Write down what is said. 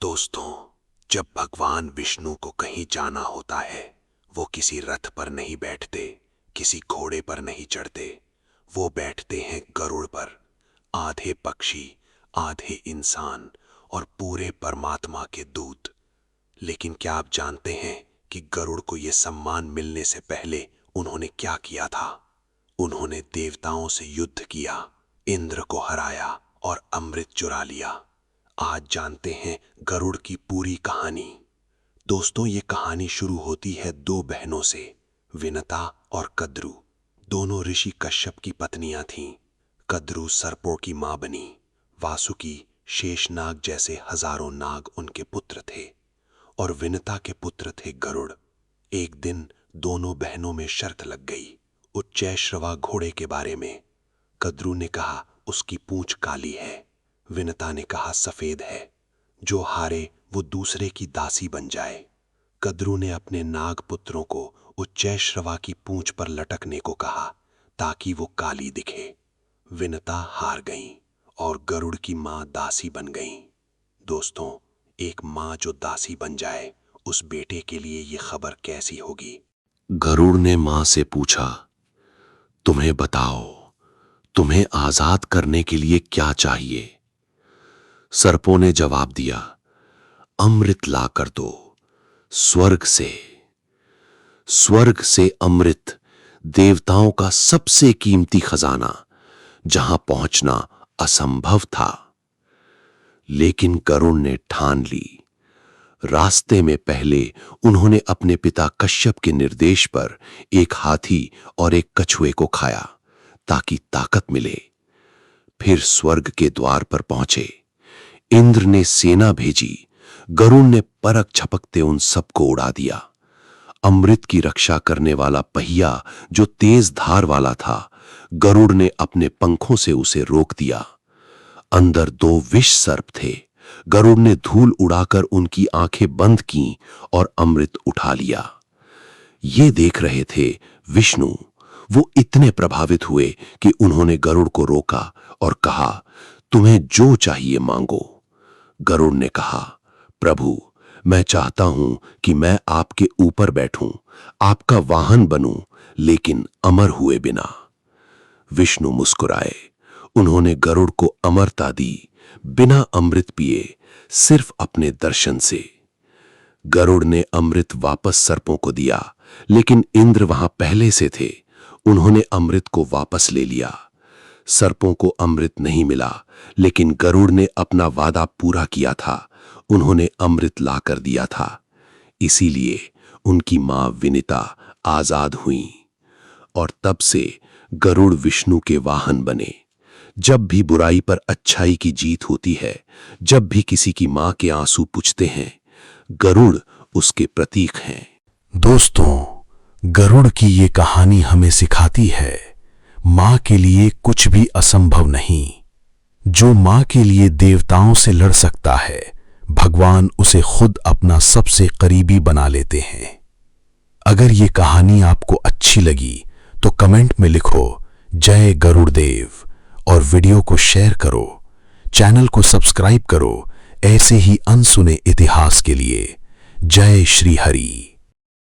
दोस्तों, जब भगवान विष्णु को कहीं जाना होता है, वो किसी रथ पर नहीं बैठते, किसी घोड़े पर नहीं चढ़ते, वो बैठते हैं गरुड़ पर। आधे पक्षी, आधे इंसान और पूरे परमात्मा के दूत। लेकिन क्या आप जानते हैं कि गरुड़ को यह सम्मान मिलने से पहले उन्होंने क्या किया था? उन्होंने देवताओं से युद्ध किया, इंद्र को हराया और अमृत चुरा लिया। आज जानते हैं गरुड़ की पूरी कहानी। दोस्तों, ये कहानी शुरू होती है दो बहनों से, विनता और कद्रू। दोनों ऋषि कश्यप की पत्नियां थीं। कद्रू सर्पों की मां बनी। वासुकी, शेषनाग जैसे हजारों नाग उनके पुत्र थे और विनता के पुत्र थे गरुड़। एक दिन दोनों बहनों में शर्त लग गई, उच्चैश्रवा घोड़े के बारे में। कद्रू ने कहा उसकी पूंछ काली है। विनता ने कहा सफेद है। जो हारे वो दूसरे की दासी बन जाए। कद्रू ने अपने नाग पुत्रों को उच्चैश्रवा की पूंछ पर लटकने को कहा ताकि वो काली दिखे। विनता हार गईं और गरुड़ की मां दासी बन गईं। दोस्तों, एक मां जो दासी बन जाए, उस बेटे के लिए ये खबर कैसी होगी? गरुड़ ने मां से पूछा, तुम्हें बताओ, तुम्हें आजाद करने के लिए क्या चाहिए? सर्पों ने जवाब दिया, अमृत ला कर दो, स्वर्ग से। स्वर्ग से अमृत, देवताओं का सबसे कीमती खजाना, जहां पहुंचना असंभव था। लेकिन गरुड़ ने ठान ली। रास्ते में पहले उन्होंने अपने पिता कश्यप के निर्देश पर एक हाथी और एक कछुए को खाया ताकि ताकत मिले। फिर स्वर्ग के द्वार पर पहुंचे। इंद्र ने सेना भेजी। गरुड़ ने परख झपकते उन सबको उड़ा दिया। अमृत की रक्षा करने वाला पहिया जो तेज धार वाला था, गरुड़ ने अपने पंखों से उसे रोक दिया। अंदर दो विष सर्प थे। गरुड़ ने धूल उड़ाकर उनकी आंखें बंद की और अमृत उठा लिया। ये देख रहे थे विष्णु। वो इतने प्रभावित हुए कि उन्होंने गरुड़ को रोका और कहा, तुम्हें जो चाहिए मांगो। गरुड़ ने कहा, प्रभु, मैं चाहता हूं कि मैं आपके ऊपर बैठूं, आपका वाहन बनूं, लेकिन अमर हुए बिना। विष्णु मुस्कुराए। उन्होंने गरुड़ को अमरता दी, बिना अमृत पिए, सिर्फ अपने दर्शन से। गरुड़ ने अमृत वापस सर्पों को दिया, लेकिन इंद्र वहां पहले से थे। उन्होंने अमृत को वापस ले लिया। सर्पों को अमृत नहीं मिला, लेकिन गरुड़ ने अपना वादा पूरा किया था। उन्होंने अमृत लाकर दिया था। इसीलिए उनकी मां विनिता आजाद हुई और तब से गरुड़ विष्णु के वाहन बने। जब भी बुराई पर अच्छाई की जीत होती है, जब भी किसी की मां के आंसू पुछते हैं, गरुड़ उसके प्रतीक हैं। दोस्तों, गरुड़ की ये कहानी हमें सिखाती है, मां के लिए कुछ भी असंभव नहीं। जो मां के लिए देवताओं से लड़ सकता है, भगवान उसे खुद अपना सबसे करीबी बना लेते हैं। अगर ये कहानी आपको अच्छी लगी तो कमेंट में लिखो जय गरुड़देव और वीडियो को शेयर करो। चैनल को सब्सक्राइब करो ऐसे ही अनसुने इतिहास के लिए। जय श्री हरि।